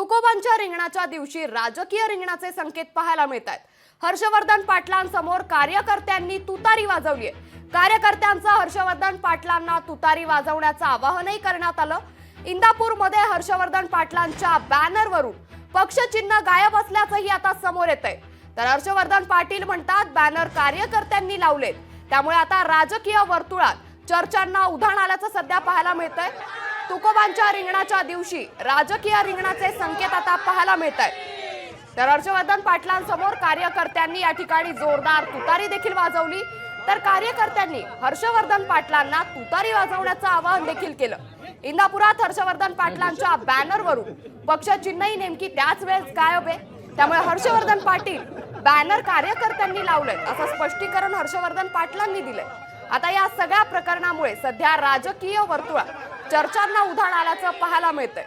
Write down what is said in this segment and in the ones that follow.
तुकोबांच्या रिंगणाच्या दिवशी राजकीय रिंगणाचे संकेत पाहायला मिळत आहेत। हर्षवर्धन पाटलांसमोर कार्यकर्त्यांनी तुतारी वाजवली आहे। कार्यकर्त्यांचा हर्षवर्धन पाटलांना तुतारी वाजवण्याचं आवाहनही करण्यात आलं। इंदापूरमध्ये हर्षवर्धन पाटलांच्या बॅनरवरून पक्षचिन्ह गायब असल्याचंही आता समोर येतंय। तर हर्षवर्धन पाटील म्हणतात बॅनर कार्यकर्त्यांनी लावलेत, त्यामुळे आता राजकीय वर्तुळात चर्चांना उधाण आल्याचं सध्या पाहायला मिळतंय। तुकोबांच्या रिंगणाच्या दिवशी राजकीय रिंगणाचे संकेत आता पाहायला मिळत आहेत। तर हर्षवर्धन पाटलांसमोर कार्यकर्त्यांनी या ठिकाणी जोरदार तुतारी देखील वाजवली। तर कार्यकर्त्यांनी हर्षवर्धन पाटलांना तुतारी वाजवण्याचं आवाहन देखील केलं। इंदापुरात हर्षवर्धन पाटलांच्या बॅनरवरून पक्षचिन्हही नेमकी त्याच वेळेस गायब आहे, त्यामुळे हर्षवर्धन पाटील बॅनर कार्यकर्त्यांनी लावलंय असं स्पष्टीकरण हर्षवर्धन पाटलांनी दिलंय। आता या सगळ्या प्रकरणामुळे सध्या राजकीय वर्तुळात चर्चांना उधाण आल्याचं पाहायला मिळतंय।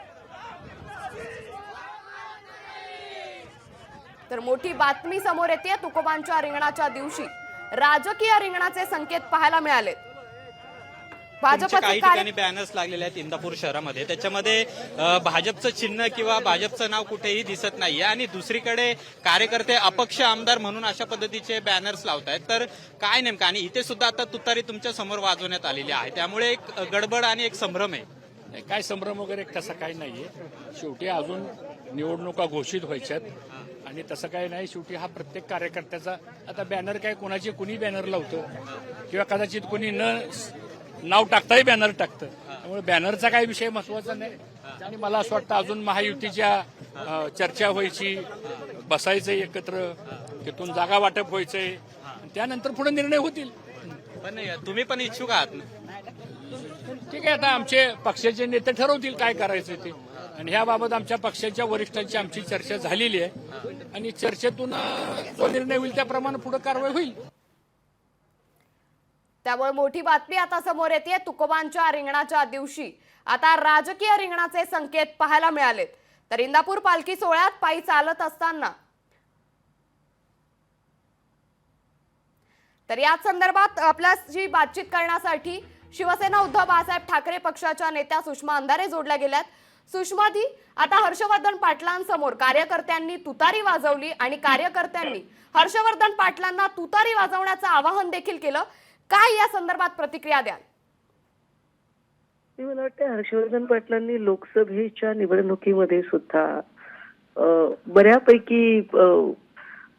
तर मोठी बातमी समोर येते। तुकोबांच्या रिंगणाच्या दिवशी राजकीय रिंगणाचे संकेत पाहायला मिळाले। भाजपचे काही ठिकाणी बॅनर्स लागलेले आहेत इंदापूर शहरामध्ये, त्याच्यामध्ये भाजपचं चिन्ह किंवा भाजपचं नाव कुठेही दिसत नाहीये आणि दुसरीकडे कार्यकर्ते अपक्ष आमदार म्हणून अशा पद्धतीचे बॅनर्स लावतायत। तर काय नेमकं, आणि इथे सुद्धा आता तुतारी तुमच्या समोर वाजवण्यात आलेली आहे, त्यामुळे एक गडबड आणि एक संभ्रम आहे। काय संभ्रम वगैरे तसं काही नाहीये। शेवटी अजून निवडणुका घोषित व्हायच्यात आणि तसं काही नाही। शेवटी हा प्रत्येक कार्यकर्त्याचा आता बॅनर काय कोणाची कुणी बॅनर लावतं किंवा कदाचित कुणी न नाव टाकताही बॅनर टाकतं, त्यामुळे बॅनरचा काही विषय महत्वाचा नाही। आणि मला असं वाटतं अजून महायुतीच्या चर्चा व्हायची, बसायचं एकत्र, तिथून जागा वाटप व्हायचंय, त्यानंतर पुढे निर्णय होतील। पण तुम्ही पण इच्छुक आहात ना? ठीक आहे, आता आमचे पक्षाचे नेते ठरवतील काय करायचं ते, आणि ह्याबाबत आमच्या पक्षाच्या वरिष्ठांची आमची चर्चा झालेली आहे आणि चर्चेतून जो निर्णय होईल त्याप्रमाणे पुढे कारवाई होईल। त्यामुळे मोठी बातमी आता समोर येते। तुकोबांच्या रिंगणाच्या दिवशी आता राजकीय रिंगणाचे संकेत पाहायला मिळालेत। तर इंदापूर पालखी सोहळ्यात पायी चालत असताना तर याच संदर्भात आपल्याशी बातचीत करण्यासाठी शिवसेना उद्धव बाळासाहेब ठाकरे पक्षाच्या नेत्या सुषमा अंधारे जोडल्या गेल्यात। सुषमा दी, आता हर्षवर्धन पाटलांसमोर कार्यकर्त्यांनी तुतारी वाजवली आणि कार्यकर्त्यांनी हर्षवर्धन पाटलांना तुतारी वाजवण्याचं आवाहन देखील केलं। काय या संदर्भात प्रतिक्रिया द्याल? मला वाटतं हर्षवर्धन पाटलांनी लोकसभेच्या निवडणुकीमध्ये सुद्धा बऱ्यापैकी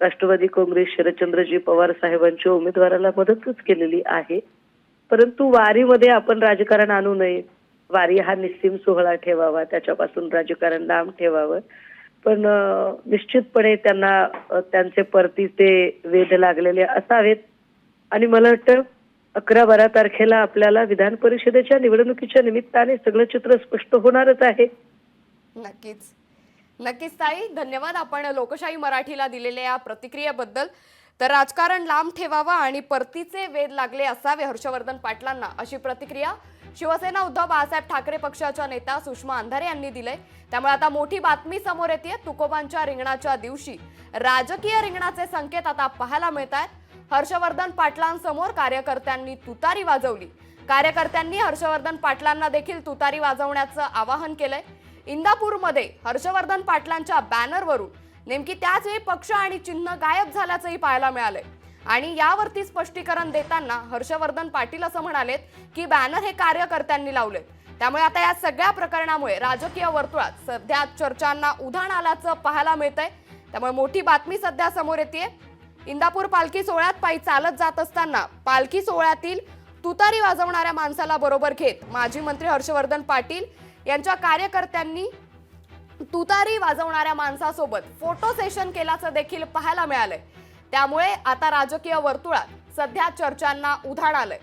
राष्ट्रवादी काँग्रेस शरदचंद्रजी पवार साहेबांच्या उमेदवाराला मदतच केलेली आहे, परंतु वारीमध्ये आपण राजकारण आणू नये। वारी हा निस्सीम सोहळा ठेवावा, त्याच्यापासून राजकारण लांब ठेवावं। पण निश्चितपणे त्यांना त्यांचे परतीचे वेध लागलेले असावेत आणि मला वाटतं 11-12 तारखेला आपल्याला विधान परिषदेच्या निवडणुकीच्या निमित्ताने सगळं चित्र स्पष्ट होणारच आहे। नक्कीच नक्कीच ताई, धन्यवाद आपण लोकशाही मराठीला दिलेल्या या प्रतिक्रियेबद्दल। तर राजकारण लांब ठेवावं आणि परतीचे वेध लागले असावे हर्षवर्धन पाटलांना, अशी प्रतिक्रिया शिवसेना उद्धव बाळासाहेब ठाकरे पक्षाच्या नेत्या सुषमा अंधारे यांनी दिलंय। त्यामुळे आता मोठी बातमी समोर येते। तुकोबांच्या रिंगणाच्या दिवशी राजकीय रिंगणाचे संकेत आता पाहायला मिळत आहेत। हर्षवर्धन पाटलांसमोर कार्यकर्त्यांनी तुतारी वाजवली। कार्यकर्त्यांनी हर्षवर्धन पाटलांना देखील तुतारी वाजवण्याचं आवाहन केलंय। इंदापूरमध्ये हर्षवर्धन पाटलांच्या बॅनरवरून नेमकी त्याच वेळी पक्ष आणि चिन्ह गायब झाल्याचंही पाहायला मिळालंय आणि यावरती स्पष्टीकरण देताना हर्षवर्धन पाटील असं म्हणालेत की बॅनर हे कार्यकर्त्यांनी लावलेत। त्यामुळे आता या सगळ्या प्रकरणामुळे राजकीय वर्तुळात सध्या चर्चांना उधाण आल्याचं पाहायला मिळतंय। त्यामुळे मोठी बातमी सध्या समोर येते। इंदापूर पालखी सोहळ्यात पायी चालत जात असताना पालखी सोहळ्यातील तुतारी वाजवणाऱ्या माणसाला बरोबर घेत माजी मंत्री हर्षवर्धन पाटील यांच्या कार्यकर्त्यांनी तुतारी वाजवणाऱ्या माणसासोबत फोटो सेशन केल्याचं देखील पाहायला मिळालंय। त्यामुळे आता राजकीय वर्तुळात सध्या चर्चांना उधाण आलंय।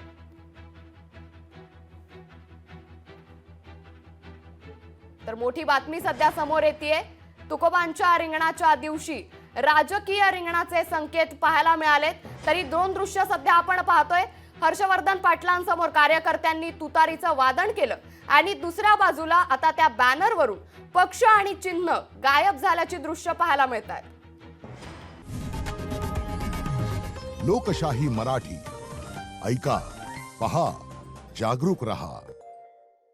तर मोठी बातमी सध्या समोर येते। तुकोबांच्या रिंगणाच्या दिवशी राजकीय रिंगणाचे संकेत पाहायला मिळालेत। तरी दोन दृश्य सध्या आपण पाहतोय। हर्षवर्धन पाटलांसमोर कार्यकर्त्यांनी तुतारीचं वादन केलं आणि दुसऱ्या बाजूला आता त्या बॅनरवरून पक्ष आणि चिन्ह गायब झाल्याची दृश्य पाहायला मिळत आहेत। लोकशाही मराठी ऐका, पहा, जागरूक रहा।